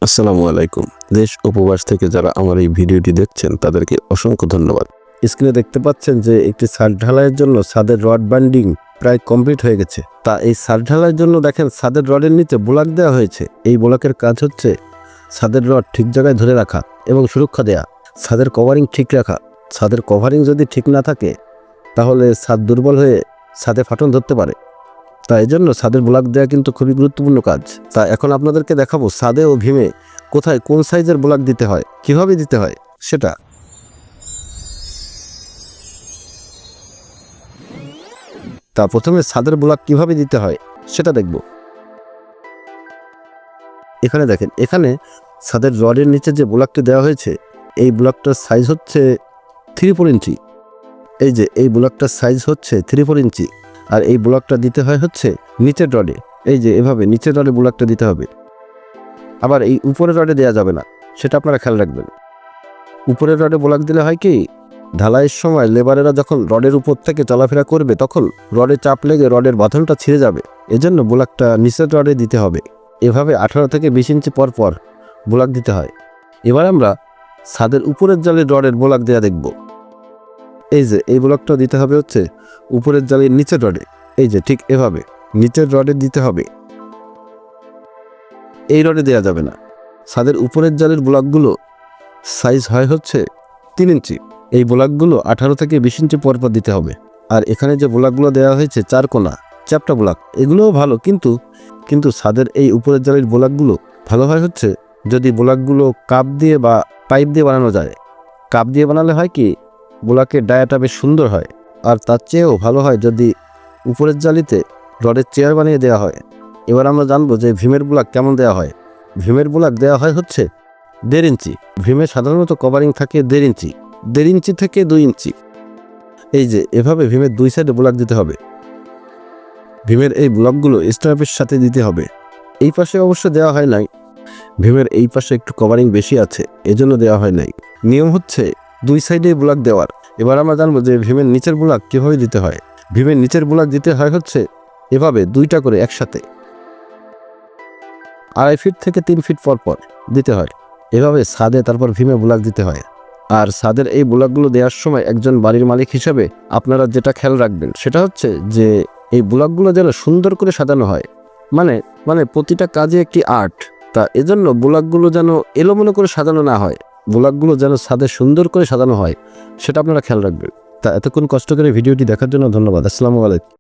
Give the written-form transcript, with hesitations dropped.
আসসালামু আলাইকুম। দেশ উপবাস থেকে যারা আমার এই ভিডিওটি দেখছেন তাদেরকে অসংখ্য ধন্যবাদ। স্ক্রিনে দেখতে পাচ্ছেন যে একটি ছাদ ঢালাইয়ের জন্য ছাদের রড বাইন্ডিং প্রায় কমপ্লিট হয়ে গেছে। তা এই ছাদ ঢালাইয়ের জন্য দেখেন ছাদের রডের নিচে ব্লক দেওয়া হয়েছে। এই ব্লকের কাজ হচ্ছে ছাদের রড ঠিক জায়গায় ধরে রাখা এবং সুরক্ষা দেয়া, ছাদের কভারিং ঠিক রাখা। ছাদের কভারিং যদি ঠিক না থাকে তাহলে ছাদ দুর্বল হয়ে ছাদে ফাটল ধরতে পারে। তা এই জন্য ছাদের ব্লক দেওয়া কিন্তু খুবই গুরুত্বপূর্ণ কাজ। তা এখন আপনাদেরকে দেখাবো ছাদে ও ভীমে কোথায় কোন সাইজের ব্লক দিতে হয়, কিভাবে দিতে হয় সেটা। তা প্রথমে ছাদের ব্লক কিভাবে দিতে হয় সেটা দেখব। এখানে দেখেন, এখানে ছাদের রডের নিচে যে ব্লকটি দেওয়া হয়েছে এই ব্লকটার সাইজ হচ্ছে 3-4 ইঞ্চি। এই যে এই ব্লকটার সাইজ হচ্ছে 3-4 ইঞ্চি। আর এই ব্লকটা দিতে হয় হচ্ছে নিচের রডে। এই যে এভাবে নিচের রডে ব্লকটা দিতে হবে। আবার এই উপরের রডে দেওয়া যাবে না, সেটা আপনারা খেয়াল রাখবেন। উপরের রডে ব্লক দিলে হয় কি, ঢালাইয়ের সময় লেবারেরা যখন রডের উপর থেকে চলাফেরা করবে তখন রডে চাপ লেগে রডের বাঁধনটা ছিঁড়ে যাবে। এজন্য ব্লকটা নিচের রডে দিতে হবে। এভাবে 18 থেকে 20 ইঞ্চি পর পর ব্লক দিতে হয়। এবার আমরা ছাদের উপরের জালের রডের ব্লক দেওয়া দেখব। এই যে এই ব্লকটা দিতে হবে হচ্ছে উপরের জালের নিচের রডে। এই যে ঠিক এভাবে নিচের রডে দিতে হবে, এই রডে দেওয়া যাবে না। ছাদের উপরের জালের ব্লকগুলো সাইজ হয় হচ্ছে 3 ইঞ্চি। এই ব্লকগুলো 18 থেকে 20 ইঞ্চি পর পর দিতে হবে। আর এখানে যে ব্লকগুলো দেওয়া হয়েছে 4 কোনা চ্যাপ্টা ব্লক, এগুলোও ভালো, কিন্তু ছাদের এই উপরের জালের ব্লকগুলো ভালো হয় হচ্ছে যদি ব্লকগুলো কাপ দিয়ে বা পাইপ দিয়ে বানানো যায়। কাপ দিয়ে বানালে হয় কি, ব্লকের ডায়াটা বেশ সুন্দর হয়। আর তার চেয়েও ভালো হয় যদি উপরের জালিতে রডের চেয়ার বানিয়ে দেওয়া হয়। এবার আমরা জানবো যে ভীমের ব্লক কেমন দেওয়া হয়। ভীমের ব্লক দেওয়া হয় হচ্ছে 1.5 ইঞ্চি। ভীমে সাধারণত কভারিং থাকে 1.5 ইঞ্চি, 1.5 ইঞ্চি থেকে 2 ইঞ্চি। এই যে এভাবে ভীমের দুই সাইডে ব্লক দিতে হবে। ভীমের এই ব্লকগুলো স্ট্র্যাপের সাথে দিতে হবে। এই পাশে অবশ্য দেওয়া হয় নাই, ভীমের এই পাশে একটু কভারিং বেশি আছে, এজন্য দেওয়া হয় নাই। নিয়ম হচ্ছে দুই সাইডে ব্লক দেওয়ার। এবার আমরা জানবো যে ভীমের নিচের ব্লক কীভাবে দিতে হয়। ভীমের নিচের ব্লক দিতে হয় হচ্ছে এভাবে 2টা করে একসাথে 2.5 ফিট থেকে 3 ফিট পর পর দিতে হয়। এভাবে ছাদে তারপর ভীমে ব্লক দিতে হয়। আর ছাদের এই ব্লকগুলো দেওয়ার সময় একজন বাড়ির মালিক হিসাবে আপনারা যেটা খেয়াল রাখবেন সেটা হচ্ছে যে এই ব্লকগুলো যেন সুন্দর করে সাজানো হয়। মানে প্রতিটা কাজে একটি আর্ট। তা এজন্য ব্লকগুলো যেন এলোমেলো করে সাজানো না হয়, ব্লকগুলো যেন ছাদে সুন্দর করে সাজানো হয়, সেটা আপনারা খেয়াল রাখবেন। তা এতক্ষণ কষ্ট করে ভিডিওটি দেখার জন্য ধন্যবাদ। আসসালামু আলাইকুম।